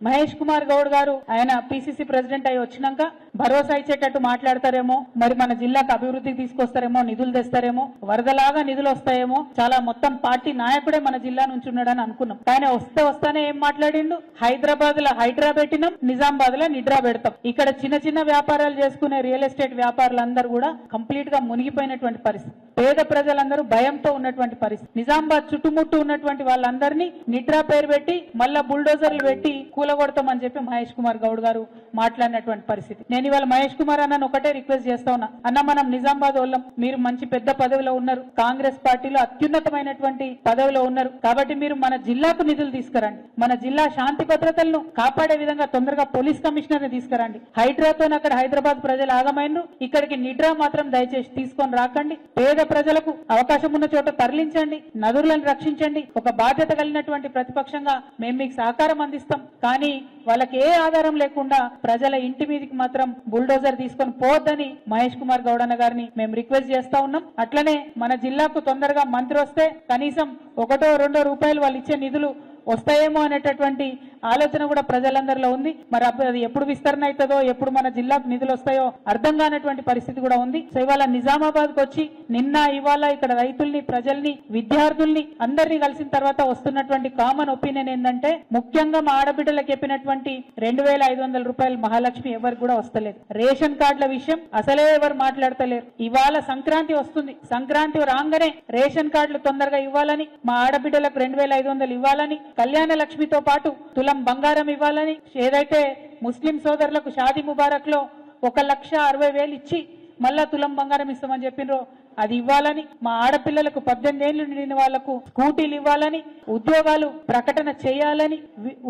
మహేష్ కుమార్ గౌడ్ గారు ఆయన PCC president అయి వచ్చినాక భరోసా ఇచ్చేటట్టు మాట్లాడతారేమో, మరి మన జిల్లాకు అభివృద్ధికి తీసుకొస్తారేమో, నిధులు తెస్తారేమో, వరదలాగా నిధులు వస్తాయేమో, చాలా మొత్తం పార్టీ నాయకుడే మన జిల్లా నుంచి ఉన్నాడని అనుకున్నాం. కానీ వస్తానే ఏం మాట్లాడిండు, హైదరాబాద్ లో హైడ్రా పెట్టినాం, నిజామాబాద్ లో నిడ్రా పెడతాం. ఇక్కడ చిన్న చిన్న వ్యాపారాలు చేసుకునే రియల్ ఎస్టేట్ వ్యాపారులందరూ కూడా కంప్లీట్ గా మునిగిపోయినటువంటి పరిస్థితి. పేద ప్రజలందరూ భయంతో ఉన్నటువంటి పరిస్థితి. నిజామాబాద్ చుట్టుముట్టు ఉన్నటువంటి వాళ్ళందరినీ నిడ్రా పేరు పెట్టి మళ్ళా బుల్డోజర్లు పెట్టి కూలగొడతామని చెప్పి మహేష్ కుమార్ గౌడ్ గారు మాట్లాడినటువంటి పరిస్థితి. నేను ఇవాళ మహేష్ కుమార్ అన్నను ఒకటే రిక్వెస్ట్ చేస్తా ఉన్నా, అన్న మనం నిజామాబాద్ వాళ్ళం, మీరు మంచి పెద్ద పదవిలో ఉన్నారు, కాంగ్రెస్ పార్టీలో అత్యున్నతమైనటువంటి పదవిలో ఉన్నారు, కాబట్టి మీరు మన జిల్లాకు నిధులు తీసుకురండి, మన జిల్లా శాంతి భద్రతలను కాపాడే విధంగా తొందరగా పోలీస్ కమిషనర్ ని తీసుకురండి. హైడ్రాతో అక్కడ హైదరాబాద్ ప్రజలు ఆగమైనరు, ఇక్కడికి నిడ్రా మాత్రం దయచేసి తీసుకొని రాకండి. పేద ప్రజలకు అవకాశం ఉన్న చోట తరలించండి, నదులను రక్షించండి. ఒక బాధ్యత కలిగినటువంటి ప్రతిపక్షంగా మేము మీకు సహకారం అందిస్తాం. కానీ వాళ్ళకి ఏ ఆధారం లేకుండా ప్రజల ఇంటి మీదకి మాత్రం బుల్డోజర్ తీసుకొని పోవద్దని మహేష్ కుమార్ గౌడ్ అన్న గారిని మేము రిక్వెస్ట్ చేస్తా ఉన్నాం. అట్లనే మన జిల్లాకు తొందరగా మంత్రి వస్తే కనీసం 1-2 రూపాయలు వాళ్ళు ఇచ్చే నిధులు వస్తాయేమో అనేటటువంటి ఆలోచన కూడా ప్రజలందరిలో ఉంది. మరి అది ఎప్పుడు విస్తరణ అవుతుందో, ఎప్పుడు మన జిల్లాకు నిధులు వస్తాయో అర్థం కానటువంటి పరిస్థితి కూడా ఉంది. సో ఇవాళ నిజామాబాద్ కు వచ్చి నిన్న ఇవాళ ఇక్కడ రైతుల్ని, ప్రజల్ని, విద్యార్థుల్ని అందరినీ కలిసిన తర్వాత వస్తున్నటువంటి కామన్ ఒపీనియన్ ఏంటంటే, ముఖ్యంగా మా ఆడబిడ్డలకు చెప్పినటువంటి 2500 రూపాయలు మహాలక్ష్మి ఎవరికి కూడా వస్తలేదు. రేషన్ కార్డుల విషయం అసలే ఎవరు మాట్లాడతలేరు. ఇవాళ సంక్రాంతి వస్తుంది, సంక్రాంతి రాగానే రేషన్ కార్డులు తొందరగా ఇవ్వాలని, మా ఆడబిడ్డలకు 2500 ఇవ్వాలని, కళ్యాణ లక్ష్మితో పాటు తులం బంగారం ఇవ్వాలని, ఏదైతే ముస్లిం సోదరులకు షాదీ ముబారక్ లో 1,60,000 ఇచ్చి మళ్ళా తులం బంగారం ఇస్తామని చెప్పినరో అది ఇవ్వాలని, మా ఆడపిల్లలకు 18 ఏళ్లు నిండిన వాళ్లకు స్కూటీలు ఇవ్వాలని, ఉద్యోగాలు ప్రకటన చేయాలని,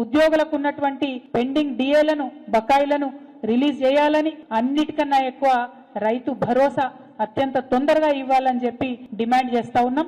ఉద్యోగులకు ఉన్నటువంటి పెండింగ్ డిఏలను, బకాయిలను రిలీజ్ చేయాలని, అన్నిటికన్నా ఎక్కువ రైతు భరోసా అత్యంత తొందరగా ఇవ్వాలని చెప్పి డిమాండ్ చేస్తా ఉన్నాం.